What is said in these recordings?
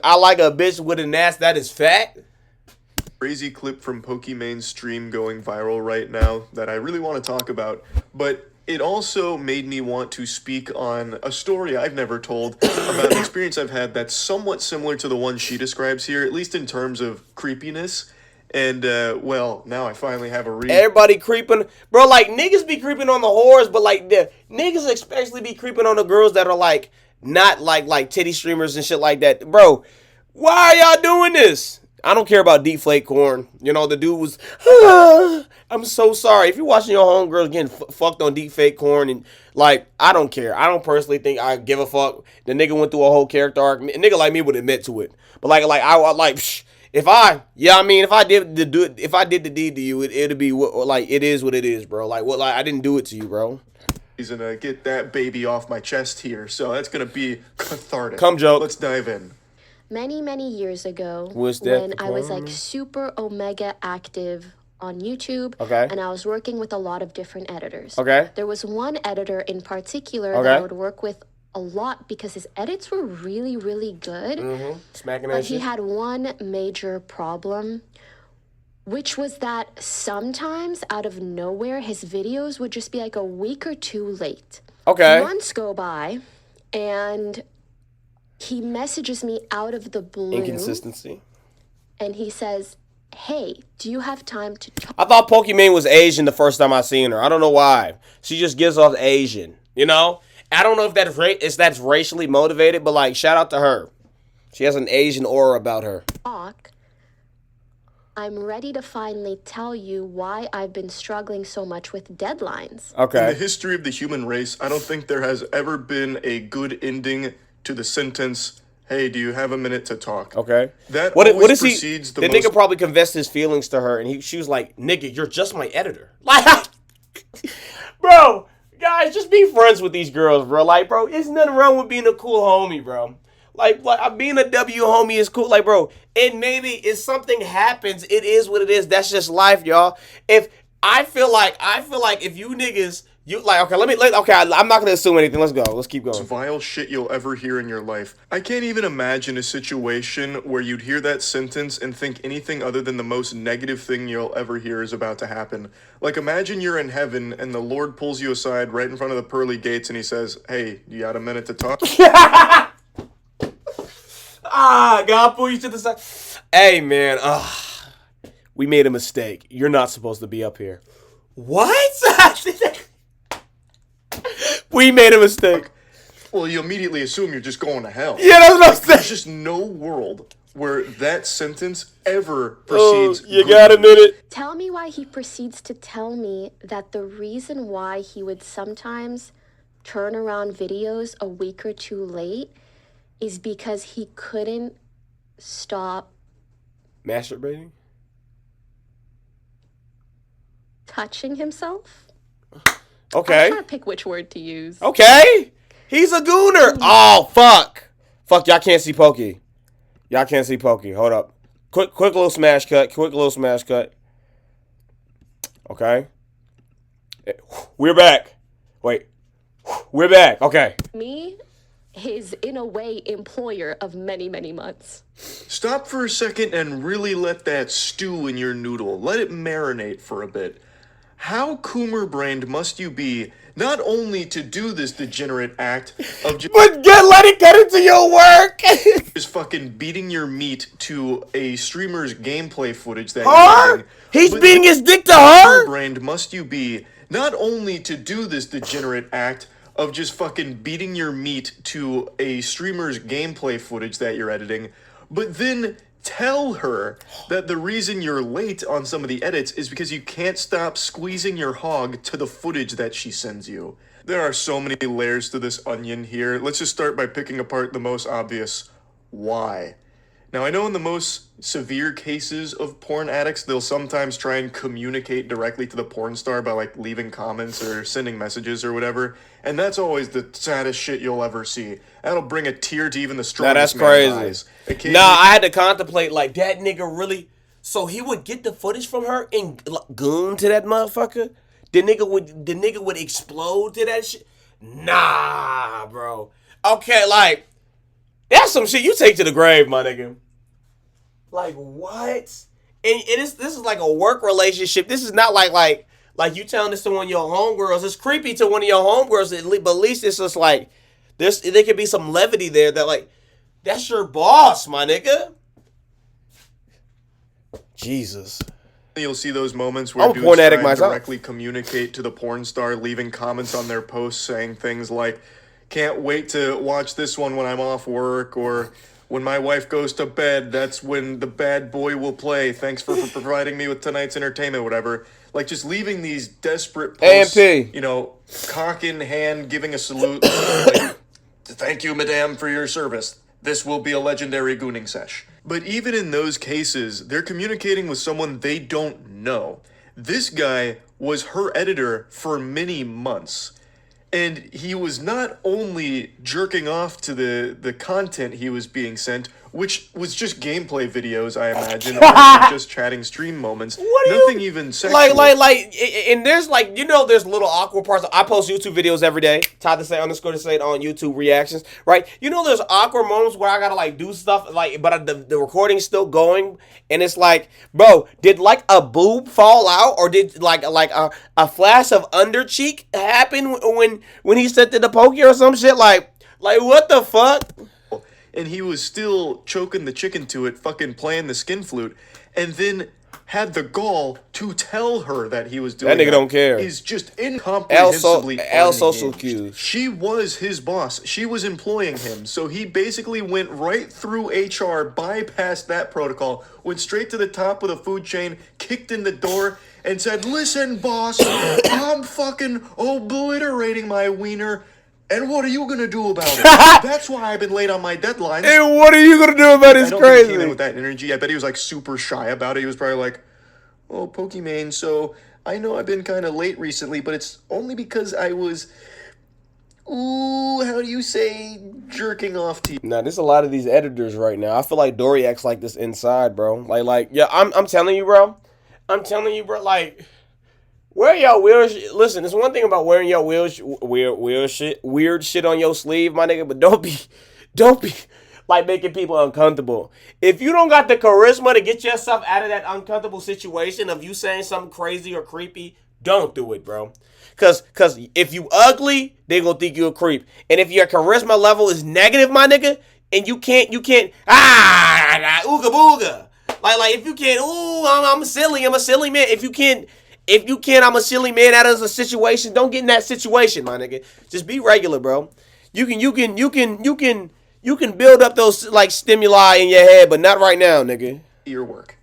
I like a bitch with an ass that is fat. Crazy clip from Pokimane's stream going viral right now that I really want to talk about, but it also made me want to speak on a story I've never told about an experience I've had that's somewhat similar to the one she describes here, at least in terms of creepiness. And, well, now I finally have a reason. Everybody creeping. Bro, like, niggas be creeping on the whores, but, like, the niggas especially be creeping on the girls that are, like, not, like titty streamers and shit like that. Bro, why are y'all doing this? I don't care about deep flake corn. You know, the dude was, I'm so sorry. If you're watching your homegirls getting fucked on deep fake corn, and, like, I don't care. I don't personally think I give a fuck. The nigga went through a whole character arc. A nigga like me would admit to it. But, like, psh, if I did the deed to you, it'd be like, it is what it is, bro. Like, what? Like, I didn't do it to you, bro. He's gonna get that baby off my chest here, so that's gonna be cathartic. Come, joke. Let's dive in. Many years ago, when I was like super omega active on YouTube, okay, and I was working with a lot of different editors. Okay. There was one editor in particular that I would work with a lot because his edits were really, really good. Smacking but that he shit. had one major problem, which was that sometimes out of nowhere, his videos would just be like a week or two late. Okay. Months go by, and he messages me out of the blue. Inconsistency. And he says, hey, do you have time to talk? I thought Pokimane was Asian the first time I seen her. I don't know why. She just gives off Asian, you know? I don't know if that's racially motivated, but, like, shout out to her. She has an Asian aura about her. I'm ready to finally tell you why I've been struggling so much with deadlines. Okay. In the history of the human race, I don't think there has ever been a good ending to the sentence, hey, do you have a minute to talk? Okay. That what always is he? precedes The nigga probably confessed his feelings to her, and she was like, nigga, you're just my editor. Like, bro, guys, just be friends with these girls, bro. Like, bro, there's nothing wrong with being a cool homie, bro. Like being a W homie is cool. Like, bro, and maybe if something happens, it is what it is. That's just life, y'all. If I feel like if you niggas, you like, okay, I'm not gonna assume anything. Let's go. Let's keep going. Vile shit you'll ever hear in your life. I can't even imagine a situation where you'd hear that sentence and think anything other than the most negative thing you'll ever hear is about to happen. Like, imagine you're in heaven and the Lord pulls you aside right in front of the pearly gates and he says, hey, you got a minute to talk? God pull you to the side. Hey, man, we made a mistake. You're not supposed to be up here. What? We made a mistake. Well, you immediately assume you're just going to hell. Yeah, that's what I'm saying. There's just no world where that sentence ever proceeds. You got a minute. Tell me why he proceeds to tell me that the reason why he would sometimes turn around videos a week or two late is because he couldn't stop masturbating? Touching himself? Okay. I'm trying to pick which word to use. Okay. He's a gooner. Oh, fuck. Fuck, y'all can't see Pokey. Y'all can't see Pokey. Hold up. Quick little smash cut. Okay. We're back. Wait. We're back. Okay. Me, his, in a way, employer of many months. Stop for a second and really let that stew in your noodle. Let it marinate for a bit. How Coomer-brained must you be not only to do this degenerate act of just let it get into your work. just fucking beating your meat to a streamer's gameplay footage that her? you're He's beating his dick to her? Coomer-brained must you be not only to do this degenerate act of just fucking beating your meat to a streamer's gameplay footage that you're editing, but then tell her that the reason you're late on some of the edits is because you can't stop squeezing your hog to the footage that she sends you. There are so many layers to this onion here. Let's just start by picking apart the most obvious. Why? Now, I know in the most severe cases of porn addicts, they'll sometimes try and communicate directly to the porn star by, like, leaving comments or sending messages or whatever, and that's always the saddest shit you'll ever see. That'll bring a tear to even the strongest man's eyes. Nah, I had to contemplate, like, that nigga really... So he would get the footage from her and goon to that motherfucker? The nigga would explode to that shit? Nah, bro. Okay, like... That's some shit you take to the grave, my nigga. Like what? And this is like a work relationship. This is not like you telling this to one of your homegirls. It's creepy to one of your homegirls, but at least it's just like there could be some levity there that like that's your boss, my nigga. Jesus. You'll see those moments where I'm a dudes porn try addict and myself. directly communicate to the porn star, leaving comments on their posts saying things like, "Can't wait to watch this one when I'm off work," or "When my wife goes to bed, that's when the bad boy will play. Thanks for providing me with tonight's entertainment," whatever. Like, just leaving these desperate posts, AMP. you know, cock in hand, giving a salute. Like, "Thank you, madame, for your service. This will be a legendary gooning sesh." But even in those cases, they're communicating with someone they don't know. This guy was her editor for many months. And he was not only jerking off to the content he was being sent, which was just gameplay videos, I imagine, or just chatting stream moments. Nothing even sexual. Like, and there's like, there's little awkward parts. I post YouTube videos every day. Todd to say _ to say it on YouTube reactions, right? There's awkward moments where I gotta like do stuff like, but the recording's still going, and it's like, bro, did like a boob fall out, or did like a flash of under cheek happen when he sent it to Pokey or some shit? Like what the fuck? And he was still choking the chicken to it, fucking playing the skin flute, and then had the gall to tell her that he was doing that. Nigga don't care. Is just incomprehensibly social cues. She was his boss. She was employing him. So he basically went right through HR, bypassed that protocol, went straight to the top of the food chain, kicked in the door, and said, "Listen, boss, I'm fucking obliterating my wiener. And what are you gonna do about it?" That's why I've been late on my deadlines. And what are you gonna do about it? It's crazy. Think he came in with that energy. I bet he was like super shy about it. He was probably like, "Oh, Pokimane, so I know I've been kind of late recently, but it's only because I was, how do you say, jerking off to you." Nah, there's a lot of these editors right now. I feel like Dory acts like this inside, bro. Like, yeah, I'm telling you, bro. Like, wear your weird shit. Listen, there's one thing about wearing your weird shit on your sleeve, my nigga. But don't be like making people uncomfortable. If you don't got the charisma to get yourself out of that uncomfortable situation of you saying something crazy or creepy, don't do it, bro. Cause if you ugly, they gonna think you a creep. And if your charisma level is negative, my nigga, and you can't ooga booga. Like if you can't, I'm a silly man. If you can't, I'm a silly man out of a situation. Don't get in that situation, my nigga. Just be regular, bro. You can build up those like stimuli in your head, but not right now, nigga. Your work.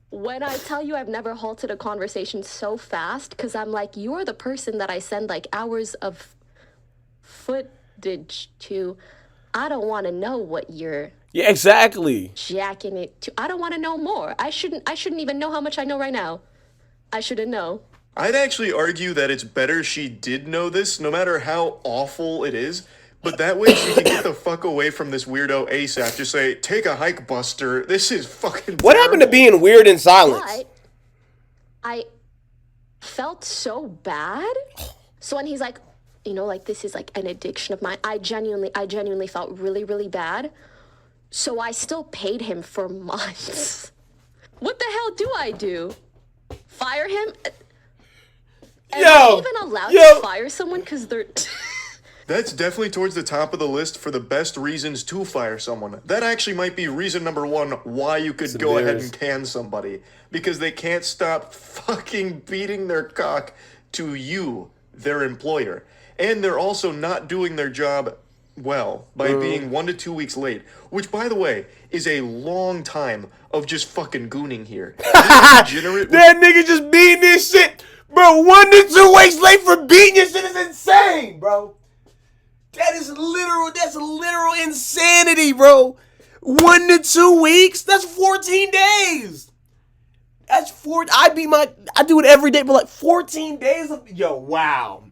When I tell you I've never halted a conversation so fast, because I'm like, you're the person that I send like hours of footage to. I don't want to know what you're. Yeah, exactly. Jacking it to. I don't want to know more. I shouldn't even know how much I know right now. I shouldn't know. I'd actually argue that it's better she did know this, no matter how awful it is. But that way she can get the fuck away from this weirdo ASAP. Just say, "Take a hike, Buster. This is fucking What terrible." happened to being weird in silence? But I felt so bad. So when he's like, like this is like an addiction of mine, I genuinely felt really, really bad. So I still paid him for months. What the hell do I do? Fire him? Am I even allowed to fire someone because they're... That's definitely towards the top of the list for the best reasons to fire someone. That actually might be reason number one why you could go ahead and can somebody. Because they can't stop fucking beating their cock to you, their employer. And they're also not doing their job well by being 1 to 2 weeks late. Which, by the way, is a long time of just fucking gooning here. That nigga just beating this shit. Bro, 1 to 2 weeks late for beating your shit is insane, bro. That's literal insanity, bro. 1 to 2 weeks? That's 14 days. I do it every day, but like 14 days of, wow.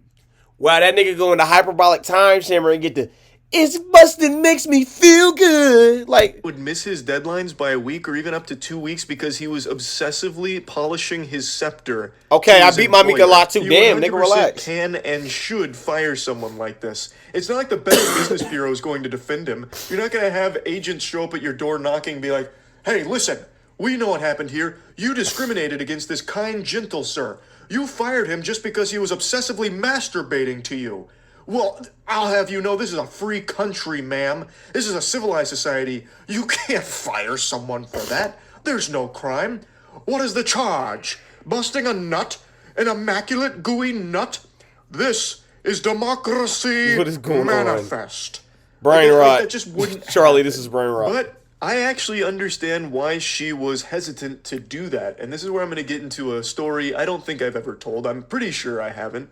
Wow, that nigga go into hyperbolic time chamber and get the It's busting makes me feel good. Like, would miss his deadlines by a week or even up to 2 weeks because he was obsessively polishing his scepter. okay, to I his beat my meek a employer. lot too. You Damn, nigga, 100% relax. can and should fire someone like this. It's not like the Better Business Bureau is going to defend him. You're not going to have agents show up at your door knocking and be like, hey, listen, we know what happened here. You discriminated against this kind, gentle sir. You fired him just because he was obsessively masturbating to you. Well, I'll have you know this is a free country, ma'am. This is a civilized society. You can't fire someone for that. There's no crime. What is the charge? Busting a nut? An immaculate, gooey nut? This is democracy What is going on? manifest. Brain rot. That just wouldn't Charlie, happen. this is brain rot. But I actually understand why she was hesitant to do that. And this is where I'm going to get into a story I don't think I've ever told. I'm pretty sure I haven't.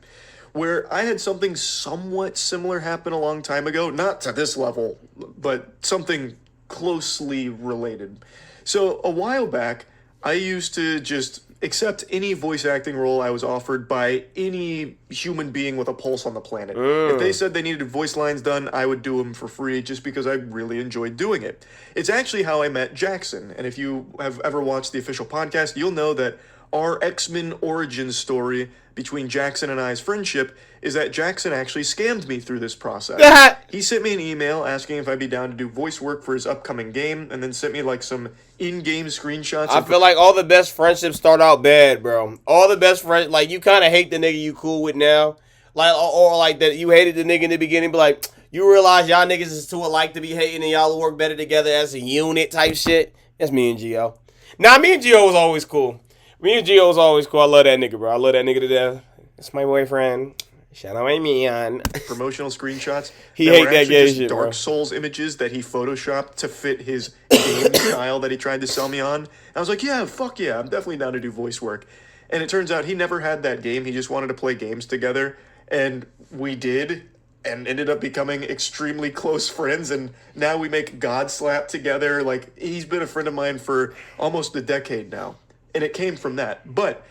Where I had something somewhat similar happen a long time ago. Not to this level, but something closely related. So a while back, I used to just accept any voice acting role I was offered by any human being with a pulse on the planet. If they said they needed voice lines done, I would do them for free just because I really enjoyed doing it. It's actually how I met Jackson. And if you have ever watched the official podcast, you'll know that our X-Men origin story between Jackson and I's friendship is that Jackson actually scammed me through this process. He sent me an email asking if I'd be down to do voice work for his upcoming game, and then sent me like some in-game screenshots. I feel like all the best friendships start out bad, bro. All the best friends, like, you kind of hate the nigga you cool with now. Like, or like that you hated the nigga in the beginning, but like, you realize y'all niggas is too alike to be hating and y'all will work better together as a unit type shit. That's me and Gio. Nah, me and Gio was always cool. Me and Gio was always cool. I love that nigga, bro. I love that nigga to death. That's my boyfriend. Shout out my man. Promotional screenshots. He that hate were that actually gay just shit, Dark bro. Souls images that he photoshopped to fit his game style that he tried to sell me on. And I was like, yeah, fuck yeah, I'm definitely down to do voice work. And it turns out he never had that game. He just wanted to play games together. And we did, and ended up becoming extremely close friends. And now we make God Slap together. Like, he's been a friend of mine for almost a decade now. And it came from that. But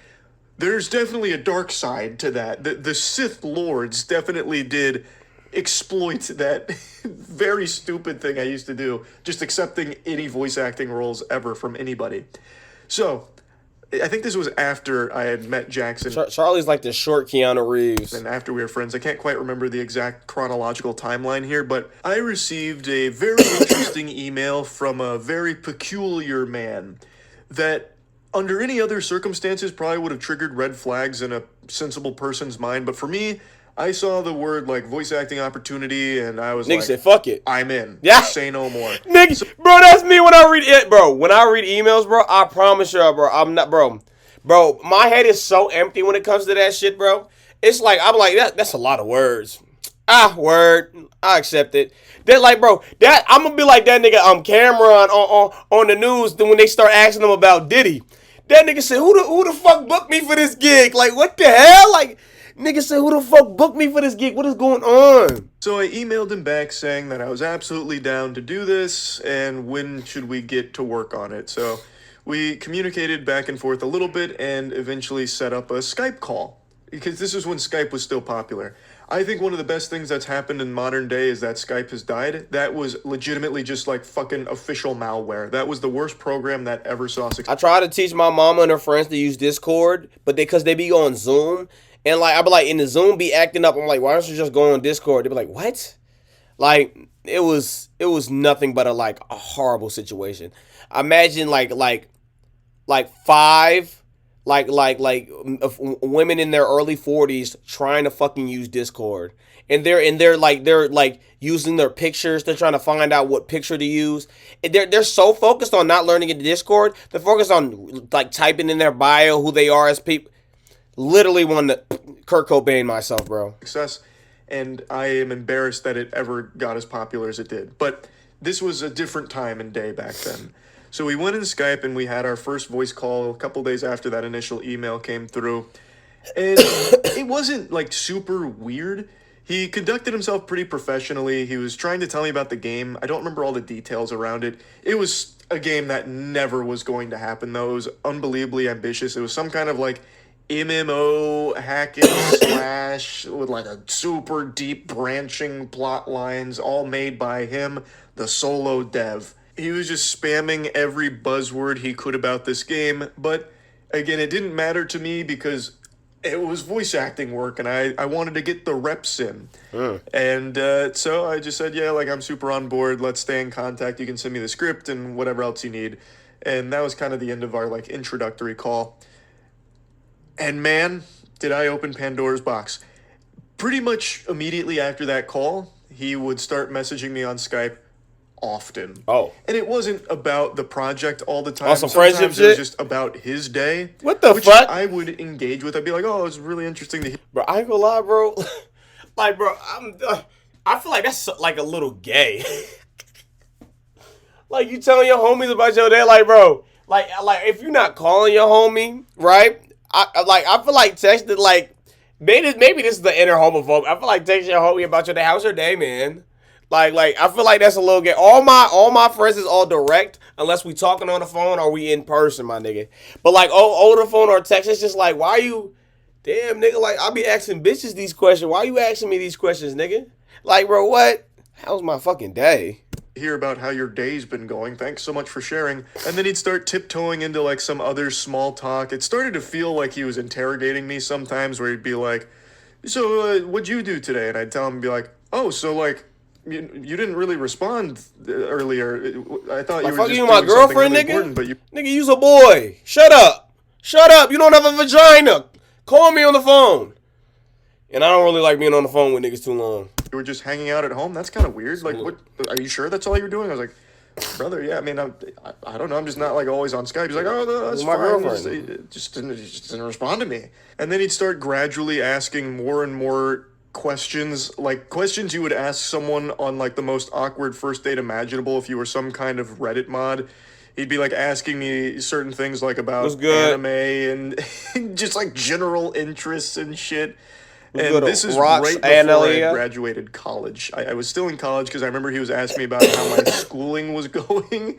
there's definitely a dark side to that. The Sith Lords definitely did exploit that very stupid thing I used to do, just accepting any voice acting roles ever from anybody. So, I think this was after I had met Jackson. Charlie's like the short Keanu Reeves. And after we were friends. I can't quite remember the exact chronological timeline here, but I received a very interesting email from a very peculiar man that, under any other circumstances, probably would have triggered red flags in a sensible person's mind. But for me, I saw the word like voice acting opportunity, and I was Nigga like, said, fuck it. I'm in. Yeah. Say no more. Nigga, bro, that's me when I read it, bro. When I read emails, bro, I promise you, bro, I'm not, bro. Bro, my head is so empty when it comes to that shit, bro. It's like, I'm like, that's a lot of words. Word. I accept it. That, like, bro, that I'm gonna be like that nigga Cameron on the news when they start asking him about Diddy. That nigga said, who the fuck booked me for this gig? Like, what the hell? Like, nigga said, who the fuck booked me for this gig? What is going on? So I emailed him back saying that I was absolutely down to do this, and when should we get to work on it? So we communicated back and forth a little bit and eventually set up a Skype call, because this is when Skype was still popular. I think one of the best things that's happened in modern day is that Skype has died. That was legitimately just like fucking official malware. That was the worst program that ever saw success. I try to teach my mama and her friends to use Discord, but because they be on Zoom, and like, I be like, in the Zoom be acting up. I'm like, why don't you just go on Discord? They be like, what? Like, it was nothing but a horrible situation. Imagine like five women in their early 40s trying to fucking use Discord, and they're using their pictures. They're trying to find out what picture to use. And they're so focused on not learning in Discord. They're focused on like typing in their bio who they are as people. Literally wanted to Kurt Cobain myself, bro. Success, and I am embarrassed that it ever got as popular as it did. But this was a different time and day back then. So we went in Skype and we had our first voice call a couple days after that initial email came through. And it wasn't like super weird. He conducted himself pretty professionally. He was trying to tell me about the game. I don't remember all the details around it. It was a game that never was going to happen, though. It was unbelievably ambitious. It was some kind of like MMO hack and slash with like a super deep branching plot lines, all made by him, the solo dev. He was just spamming every buzzword he could about this game, but again, it didn't matter to me because it was voice acting work and I wanted to get the reps in. And so I just said, yeah, like I'm super on board. Let's stay in contact. You can send me the script and whatever else you need. And that was kind of the end of our like introductory call. And man, did I open Pandora's box. Pretty much immediately after that call, he would start messaging me on Skype often. Oh. And it wasn't about the project all the time. Oh, some friendship Sometimes it was shit? just about his day. What the which fuck? I would engage with. I'd be like, oh, it's really interesting to hear. Bro, I ain't gonna lie, bro. Like, bro, I feel like that's like a little gay. Like, you telling your homies about your day, like, bro, like if you're not calling your homie, right? I feel like texting, like, maybe this is the inner homophobe. I feel like texting your homie about your day. How's your day, man? Like, I feel like that's a little gay. All my friends is all direct, unless we talking on the phone or we in person, my nigga. But like, over the phone or text, it's just like, why you, damn, nigga, like, I be asking bitches these questions. Why you asking me these questions, nigga? Like, bro, what? How's my fucking day? Hear about how your day's been going. Thanks so much for sharing. And then he'd start tiptoeing into like some other small talk. It started to feel like he was interrogating me sometimes, where he'd be like, so what'd you do today? And I'd tell him, be like, oh, so like, you didn't really respond earlier. I thought Like, you were fuck just you, my doing something girlfriend, really nigga? important, but you Nigga, you's a boy. Shut up. Shut up. You don't have a vagina. Call me on the phone. And I don't really like being on the phone with niggas too long. were just hanging out at home. That's kind of weird. Like, what? Are you sure that's all you were doing? I was like, brother, yeah. I mean, I don't know. I'm just not like always on Skype. He's like, oh, no, that's My fine. girlfriend. It just didn't respond to me. And then he'd start gradually asking more and more questions, like questions you would ask someone on like the most awkward first date imaginable if you were some kind of Reddit mod. He'd be like asking me certain things like about anime and just like general interests and shit. And this is right before I graduated college. I was still in college because I remember he was asking me about how my schooling was going.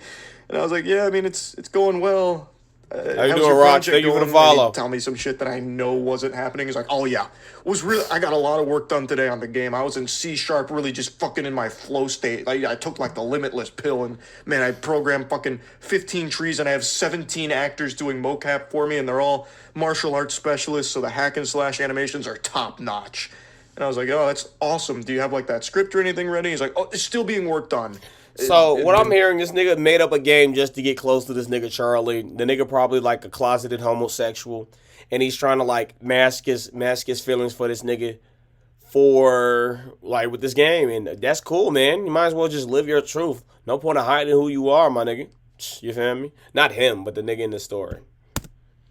And I was like, yeah, I mean, it's going well. How you doing, Rock? Thank you for the follow. Tell me some shit that I know wasn't happening. He's like, oh yeah, I got a lot of work done today on the game. I was in C#, really just fucking in my flow state. I took like the limitless pill, and man, I programmed fucking 15 trees, and I have 17 actors doing mocap for me, and they're all martial arts specialists, so the hack and slash animations are top notch. And I was like, oh, that's awesome. Do you have like that script or anything ready? He's like, oh, it's still being worked on. So what I'm hearing, this nigga made up a game just to get close to this nigga Charlie. The nigga probably like a closeted homosexual, and he's trying to like mask his feelings for this nigga for like with this game, and that's cool, man. You might as well just live your truth. No point of hiding who you are, my nigga. You feel me? Not him, but the nigga in the story.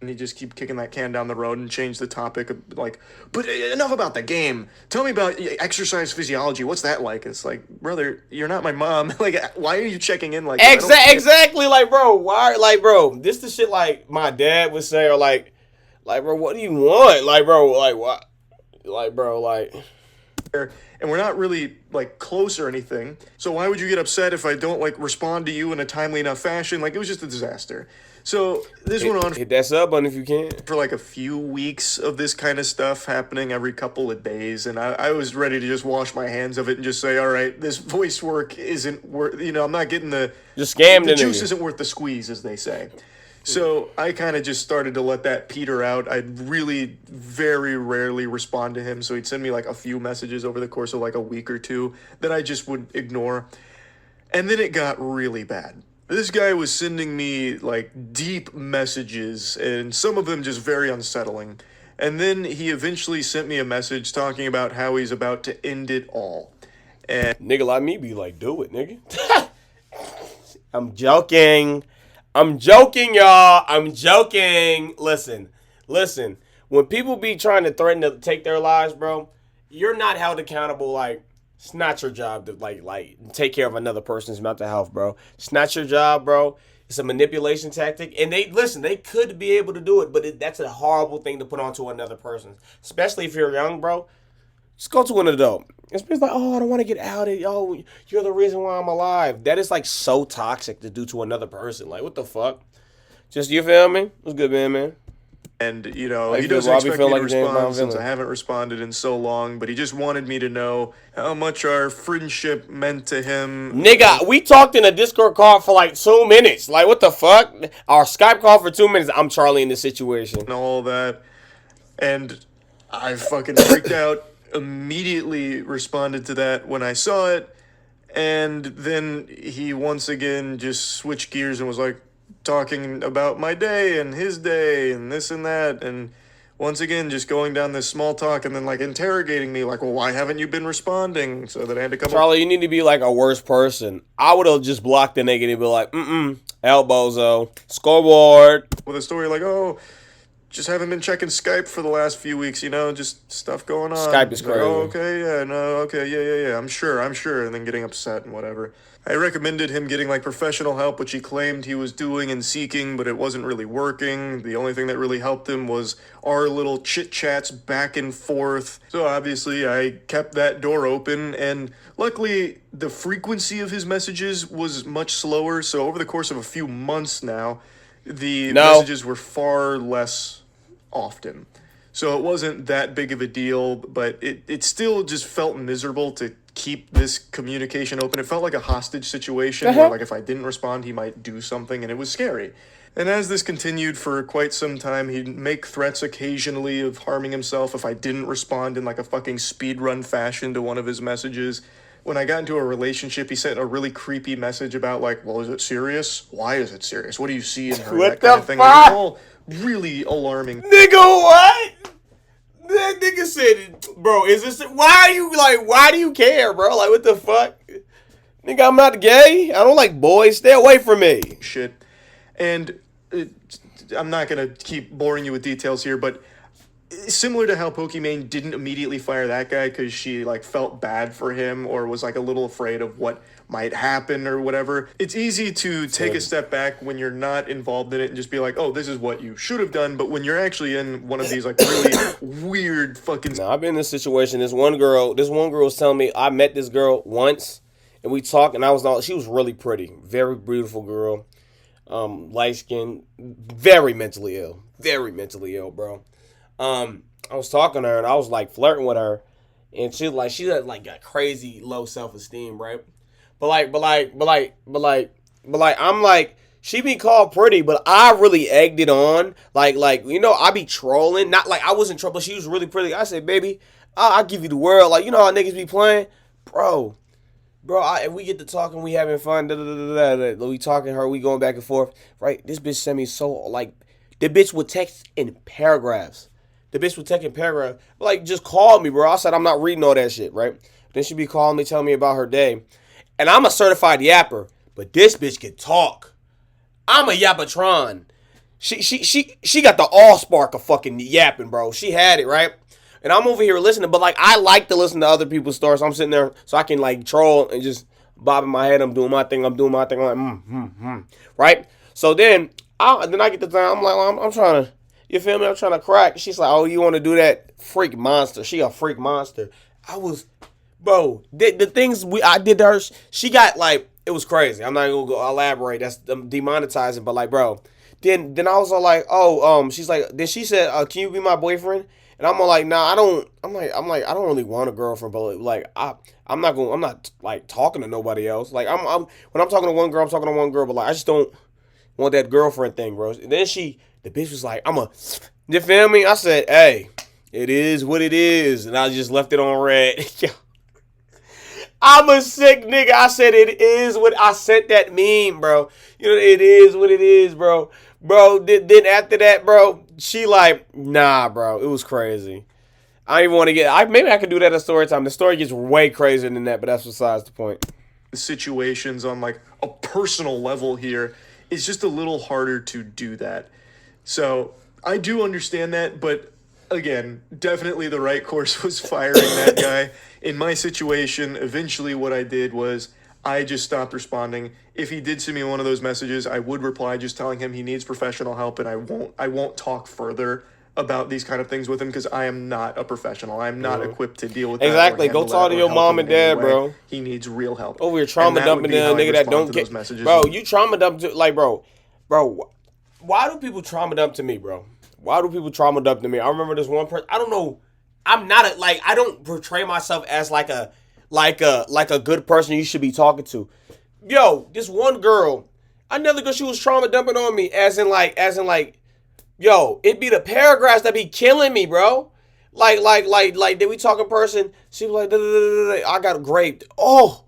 And he just keep kicking that can down the road and change the topic. Like, but enough about the game. Tell me about exercise physiology. What's that like? It's like, brother, you're not my mom. Like, why are you checking in like that? Exactly, like, bro. Why, like, bro? This the shit like my dad would say, or like, bro, what do you want? Like, bro, like, what? Like, bro, like. And we're not really like close or anything. So why would you get upset if I don't like respond to you in a timely enough fashion? Like, it was just a disaster. So this went on. Hit that sub button if you can. For like a few weeks of this kind of stuff happening every couple of days, and I was ready to just wash my hands of it and just say, all right, this voice work isn't worth. I'm not getting the just scammed. The juice isn't worth the squeeze, as they say. So I kind of just started to let that peter out. I'd really very rarely respond to him, so he'd send me like a few messages over the course of like a week or two that I just would ignore. And then it got really bad. This guy was sending me like deep messages, and some of them just very unsettling. And then he eventually sent me a message talking about how he's about to end it all. And nigga like me be like, do it, nigga. I'm joking, y'all. I'm joking. Listen. When people be trying to threaten to take their lives, bro, you're not held accountable. Like, it's not your job to like take care of another person's mental health, bro. It's not your job, bro. It's a manipulation tactic. And they could be able to do it, but that's a horrible thing to put onto another person, especially if you're young, bro. Just go to an adult. It's like, oh, I don't want to get outed. Oh, you're the reason why I'm alive. That is like so toxic to do to another person. Like, what the fuck? Just, you feel me? What's good, man? And, How he you feel, doesn't Robbie? expect Feel me to like James Bond respond since I villain? haven't responded in so long, but he just wanted me to know how much our friendship meant to him. Nigga, we talked in a Discord call for like 2 minutes. Like, what the fuck? Our Skype call for 2 minutes. I'm Charlie in this situation. And all that. And I fucking freaked out, immediately responded to that when I saw it, and then he once again just switched gears and was like talking about my day and his day and this and that, and once again just going down this small talk and then like interrogating me like, well, why haven't you been responding? So that I had to come up Charlie, you need to be like a worse person. I would have just blocked the nigga and be like, elbozo, scoreboard. with a story like, oh, just haven't been checking Skype for the last few weeks, just stuff going on. Skype is Like, crazy. oh, okay, yeah, no, okay, yeah, I'm sure, and then getting upset and whatever. I recommended him getting like professional help, which he claimed he was doing and seeking, but it wasn't really working. The only thing that really helped him was our little chit chats back and forth. So obviously I kept that door open, and luckily the frequency of his messages was much slower. So over the course of a few months now, the messages were far less often. So it wasn't that big of a deal, but it still just felt miserable to keep this communication open. It felt like a hostage situation where, like, if I didn't respond, he might do something, and it was scary. And as this continued for quite some time, he'd make threats occasionally of harming himself if I didn't respond in, like, a fucking speedrun fashion to one of his messages. When I got into a relationship, he sent a really creepy message about, like, well, is it serious? Why is it serious? What do you see in her? What that kind the of thing. fuck? Like, it's all really alarming. Nigga, what? That nigga said, bro, is this, why do you care, bro? Like, what the fuck? Nigga, I'm not gay. I don't like boys. Stay away from me. Shit. And I'm not going to keep boring you with details here, but similar to how Pokimane didn't immediately fire that guy because she like felt bad for him or was like a little afraid of what might happen or whatever. It's easy to take a step back when you're not involved in it and just be like, oh, this is what you should have done. But when you're actually in one of these like really weird fucking... Now, I've been in this situation. This one girl was telling me, I met this girl once and we talked, and she was really pretty, very beautiful girl, light skin, very mentally ill, bro. I was talking to her and I was like flirting with her, and she had like got crazy low self-esteem, right? But I'm like, she be called pretty, but I really egged it on. I be trolling. Not like I wasn't trolling, but she was really pretty. I said, baby, I'll give you the world. Like, how niggas be playing? Bro, if we get to talking, we having fun, we talking her, we going back and forth, right? This bitch sent me the bitch would text in paragraphs. Like, just call me, bro. I said, I'm not reading all that shit, right? Then she be calling me, telling me about her day. And I'm a certified yapper, but this bitch can talk. I'm a yappatron. She got the all-spark of fucking yapping, bro. She had it, right? And I'm over here listening, but like, I like to listen to other people's stories. So I'm sitting there so I can like troll and just bobbing my head. I'm doing my thing. I'm like, right? So then I get the time. I'm like, I'm trying to, you feel me? I'm trying to crack. She's like, oh, you want to do that? Freak monster. She a freak monster. Bro, the things I did to her, she got like, it was crazy. I'm not going to go elaborate. That's demonetizing. But like, bro, then I was all like, she's like, then she said, can you be my boyfriend? And I'm all like, nah, I don't. I'm like, I don't really want a girlfriend, but like, I'm not like talking to nobody else. Like, when I'm talking to one girl, I'm talking to one girl, but like, I just don't want that girlfriend thing, bro. And then the bitch was like, you feel me? I said, hey, it is what it is, and I just left it on red. I'm a sick nigga. I said it is what I sent that meme, bro. It is what it is, bro. Bro, then after that, bro, she like, nah, bro. It was crazy. I don't even want to maybe I could do that at story time. The story gets way crazier than that, but that's besides the point. Situations on like a personal level here, it's just a little harder to do that. So I do understand that, but again, definitely the right course was firing that guy. In my situation, eventually what I did was I just stopped responding. If he did send me one of those messages, I would reply just telling him he needs professional help, and I won't talk further about these kind of things with him because I am not a professional. I'm not equipped to deal with that. Exactly. Go talk to your mom and dad, bro. He needs real help. Over here trauma dumping the nigga that don't get messages. Bro, you trauma dump to like, bro. Why do people trauma dump to me, bro? Why do people trauma dump to me? I remember this one person. I don't know. I'm not I don't portray myself as like a good person you should be talking to. Yo, this one girl, another girl, she was trauma dumping on me, as in like, yo, it be the paragraphs that be killing me, bro. Like, did we talk in person? She was like, "Da, da, da, da, I got raped." Oh,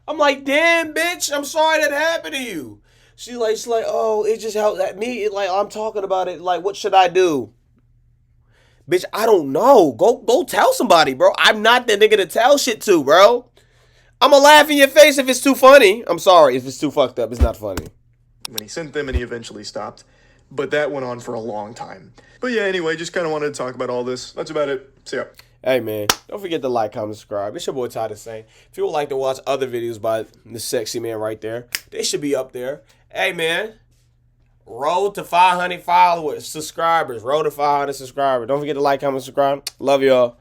I'm like, damn, bitch, I'm sorry that happened to you. She's like, oh, it just helped at me. Like, I'm talking about it. Like, what should I do? Bitch, I don't know. Go tell somebody, bro. I'm not the nigga to tell shit to, bro. I'ma laugh in your face if it's too funny. I'm sorry if it's too fucked up. It's not funny. When he sent them and he eventually stopped. But that went on for a long time. But yeah, anyway, just kind of wanted to talk about all this. That's about it. See ya. Hey, man, don't forget to like, comment, subscribe. It's your boy, Ty the Saint. If you would like to watch other videos by the sexy man right there, they should be up there. Hey, man, road to 500 followers, subscribers. Road to 500 subscribers. Don't forget to like, comment, subscribe. Love y'all.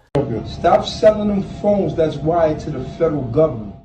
Stop selling them phones that's wired to the federal government.